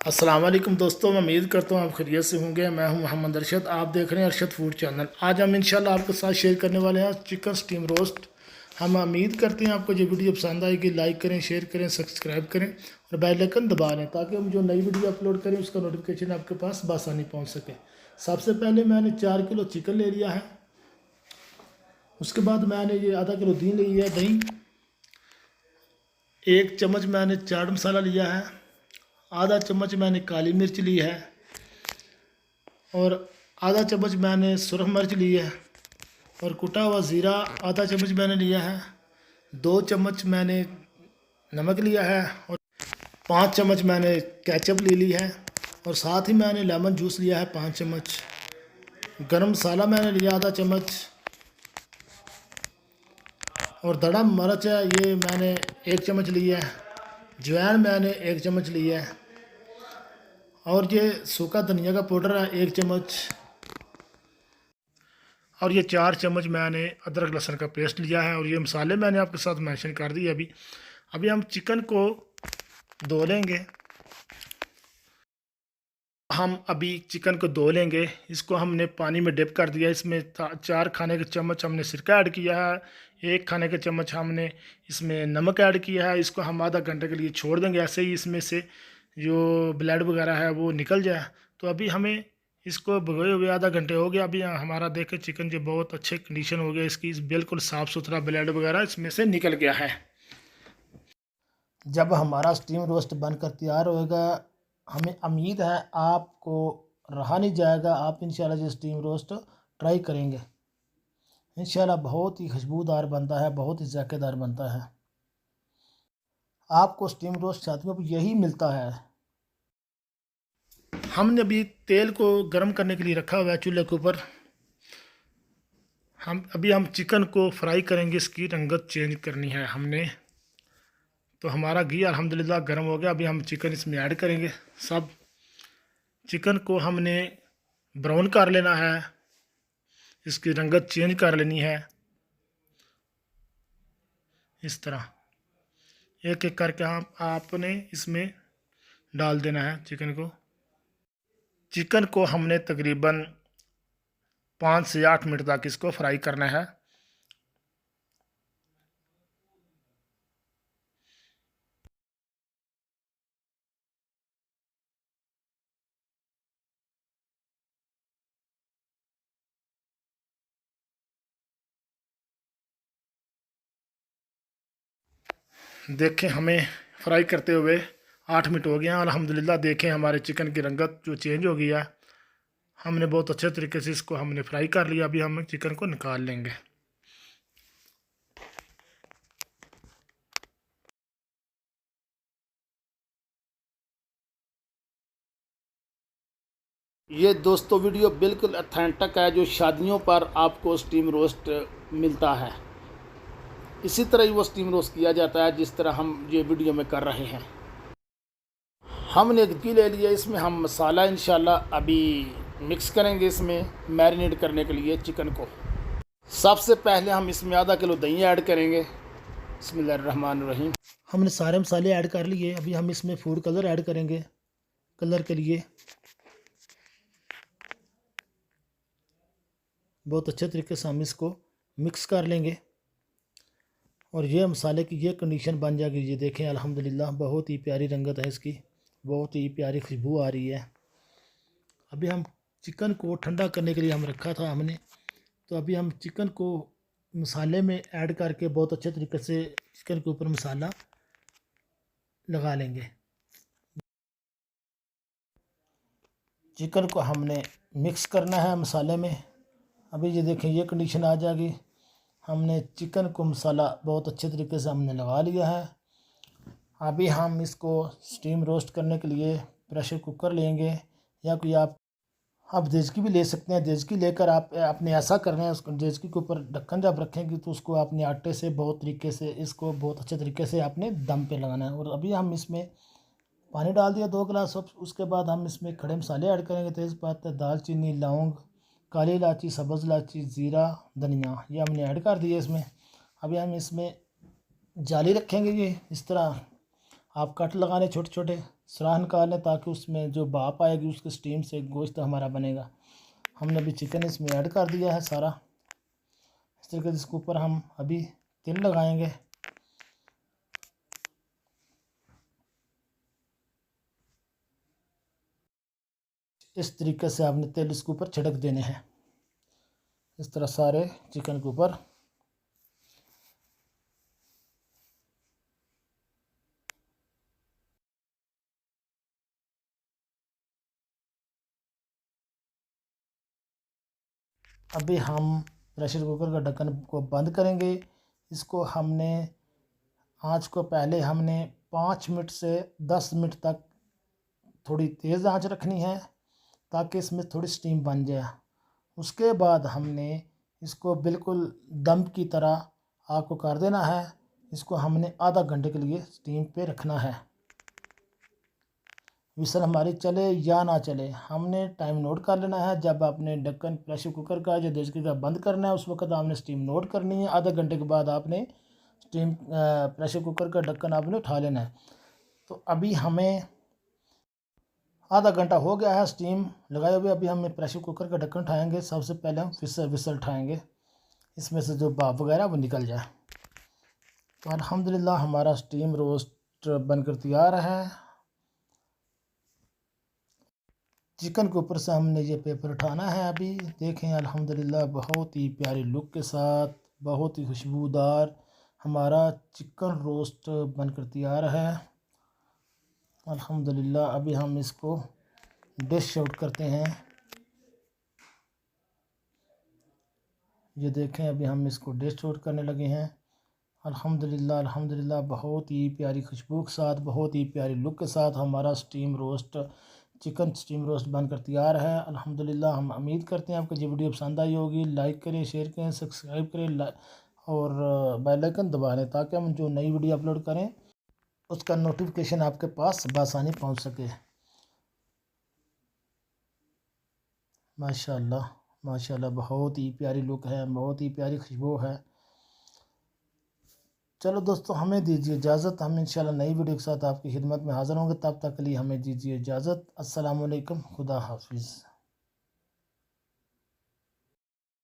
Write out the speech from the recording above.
अस्सलाम वालेकुम दोस्तों, मैं उम्मीद करता हूँ आप खैरियत से होंगे। मैं हूं मोहम्मद अरशद, आप देख रहे हैं अरशद फूड चैनल। आज हम इंशाल्लाह आपके साथ शेयर करने वाले हैं चिकन स्टीम रोस्ट। हम उम्मीद करते हैं आपको ये वीडियो पसंद आएगी। लाइक करें, शेयर करें, सब्सक्राइब करें और बेल आइकन दबा लें ताकि हम जो नई वीडियो अपलोड करें उसका नोटिफिकेशन आपके पास बआसानी पहुँच सके। सबसे पहले मैंने 4 किलो चिकन ले लिया है। उसके बाद मैंने ये आधा किलो दही ली है। दही 1 चम्मच मैंने चाट मसाला लिया है। आधा चम्मच मैंने काली मिर्च ली है और आधा चम्मच मैंने सुरख मिर्च ली है और कुटा हुआ ज़ीरा आधा चम्मच मैंने लिया है। 2 चम्मच मैंने नमक लिया है और 5 चम्मच मैंने केचप ले ली है और साथ ही मैंने लेमन जूस लिया है 5 चम्मच। गरम मसाला मैंने लिया आधा चम्मच और दड़ा मिर्च है ये मैंने 1 चम्मच लिया है। जवैन मैंने 1 चम्मच लिया है और ये सूखा धनिया का पाउडर है 1 चम्मच और ये 4 चम्मच मैंने अदरक लहसुन का पेस्ट लिया है। और ये मसाले मैंने आपके साथ मेंशन कर दिए। अभी अभी हम चिकन को धो लेंगे। हम अभी चिकन को धो लेंगे। इसको हमने पानी में डिप कर दिया। इसमें 4 खाने के चम्मच हमने सिरका ऐड किया है। 1 खाने के चम्मच हमने इसमें नमक ऐड किया है। इसको हम आधा घंटे के लिए छोड़ देंगे, ऐसे ही इसमें से जो ब्लड वगैरह है वो निकल जाए। तो अभी हमें इसको भिगोए हुए आधा घंटे हो गया। अभी हमारा देखें चिकन जो बहुत अच्छे कंडीशन हो गया इसकी, बिल्कुल साफ़ सुथरा ब्लड वगैरह इसमें से निकल गया है। जब हमारा स्टीम रोस्ट बनकर तैयार होएगा, हमें उम्मीद है आपको रहा नहीं जाएगा। आप इंशाल्लाह ये स्टीम रोस्ट ट्राई करेंगे। इंशाल्लाह बहुत ही खुशबूदार बनता है, बहुत ही जायकेदार बनता है। आपको स्टीम रोस्ट शादियों पर यही मिलता है। हमने अभी तेल को गर्म करने के लिए रखा हुआ है चूल्हे के ऊपर। हम चिकन को फ्राई करेंगे, इसकी रंगत चेंज करनी है हमने। तो हमारा घी अल्हम्दुलिल्लाह गर्म हो गया। अभी हम चिकन इसमें ऐड करेंगे। सब चिकन को हमने ब्राउन कर लेना है, इसकी रंगत चेंज कर लेनी है। इस तरह एक एक करके आपने इसमें डाल देना है चिकन को। चिकन को हमने तकरीबन 5 से 8 मिनट तक इसको फ्राई करना है। देखें हमें फ्राई करते हुए 8 मिनट हो गए हैं। अल्हम्दुलिल्लाह देखें हमारे चिकन की रंगत जो चेंज हो गई है। हमने बहुत अच्छे तरीके से इसको हमने फ्राई कर लिया। अभी हम चिकन को निकाल लेंगे। ये दोस्तों वीडियो बिल्कुल अथेंटिक है, जो शादियों पर आपको स्टीम रोस्ट मिलता है। इसी तरह ही वो स्टीम रोस्ट किया जाता है जिस तरह हम ये वीडियो में कर रहे हैं। हमने एक घी ले लिया, इसमें हम मसाला इंशाल्लाह अभी मिक्स करेंगे इसमें मैरिनेट करने के लिए चिकन को। सबसे पहले हम इसमें आधा किलो दही ऐड करेंगे। बिस्मिल्लाहिर्रहमानिर्रहीम। हमने सारे मसाले ऐड कर लिए। अभी हम इसमें फूड कलर ऐड करेंगे कलर के लिए। बहुत अच्छे तरीके से हम इसको मिक्स कर लेंगे और ये मसाले की ये कंडीशन बन जाएगी। ये देखें अल्हम्दुलिल्लाह बहुत ही प्यारी रंगत है इसकी, बहुत ही प्यारी खुशबू आ रही है। अभी हम चिकन को ठंडा करने के लिए हम रखा था हमने। तो अभी हम चिकन को मसाले में ऐड करके बहुत अच्छे तरीके से चिकन के ऊपर मसाला लगा लेंगे। चिकन को हमने मिक्स करना है मसाले में। अभी ये देखें ये कंडीशन आ जाएगी। हमने चिकन को मसाला बहुत अच्छे तरीके से हमने लगा लिया है। अभी हम इसको स्टीम रोस्ट करने के लिए प्रेशर कुकर लेंगे या कोई आप देचकी भी ले सकते हैं। देचकी लेकर आपने ऐसा करना है, उसको देचकी के ऊपर ढक्कन जब रखेंगे तो उसको आपने आटे से बहुत तरीके से इसको बहुत अच्छे तरीके से आपने दम पे लगाना है। और अभी हम इसमें पानी डाल दिया 2 गिलास। उसके बाद हम इसमें खड़े मसाले ऐड करेंगे। तेज़पात, दालचीनी, लौंग, काली इलायची, सब्ज़ इलायची, ज़ीरा, धनिया, ये हमने ऐड कर दिए इसमें। अभी हम इसमें जाली रखेंगे। ये इस तरह आप कट लगाने छोटे छोटे सराह निकाल लें ताकि उसमें जो भाप आएगी उसके स्टीम से गोश्त हमारा बनेगा। हमने अभी चिकन इसमें ऐड कर दिया है सारा। इस तरीके से इसके ऊपर हम अभी तेल लगाएंगे। इस तरीके से आपने तेल इसके ऊपर छिड़क देने हैं, इस तरह सारे चिकन के ऊपर। अभी हम प्रेशर कुकर का ढक्कन को बंद करेंगे। इसको हमने आँच को पहले हमने 5 मिनट से 10 मिनट तक थोड़ी तेज़ आंच रखनी है ताकि इसमें थोड़ी स्टीम बन जाए। उसके बाद हमने इसको बिल्कुल दम की तरह आग को कर देना है। इसको हमने आधा घंटे के लिए स्टीम पे रखना है। विसल हमारी चले या ना चले, हमने टाइम नोट कर लेना है। जब आपने ढक्कन प्रेशर कुकर का जो देश का बंद करना है उस वक्त आपने स्टीम नोट करनी है। आधा घंटे के बाद आपने स्टीम प्रेशर कुकर का ढक्कन आपने उठा लेना है। तो अभी हमें आधा घंटा हो गया है स्टीम लगाए हुए। अभी हम प्रेशर कुकर का ढक्कन उठाएंगे। सबसे पहले हम विसल उठाएंगे, इसमें से जो भाप वगैरह वो निकल जाए। तो अल्हम्दुलिल्लाह हमारा स्टीम रोस्ट बनकर तैयार है। चिकन के ऊपर से हमने ये पेपर उठाना है। अभी देखें अल्हम्दुलिल्लाह बहुत ही प्यारी लुक के साथ, बहुत ही खुशबूदार हमारा चिकन रोस्ट बनकर तैयार है अल्हम्दुलिल्लाह। अभी हम इसको डिश आउट करते हैं। ये देखें अभी हम इसको डिश आउट करने लगे हैं। अल्हम्दुलिल्लाह अल्हम्दुलिल्लाह बहुत ही प्यारी खुशबू के साथ, बहुत ही प्यारी लुक के साथ हमारा चिकन स्टीम रोस्ट बनकर तैयार है अल्हम्दुलिल्लाह। हम उम्मीद करते हैं आपको ये वीडियो पसंद आई होगी। लाइक करें, शेयर करें, सब्सक्राइब करें और बेल आइकन दबा लें ताकि हम जो नई वीडियो अपलोड करें उसका नोटिफिकेशन आपके पास बआसानी पहुंच सके। माशाल्लाह माशाल्लाह बहुत ही प्यारी लुक है, बहुत ही प्यारी खुशबू है। चलो दोस्तों हमें दीजिए इजाज़त। हम इंशाल्लाह नई वीडियो के साथ आपकी खिदमत में हाज़िर होंगे। तब तक के लिए हमें दीजिए इजाज़त। अस्सलाम वालेकुम, खुदा हाफिज़।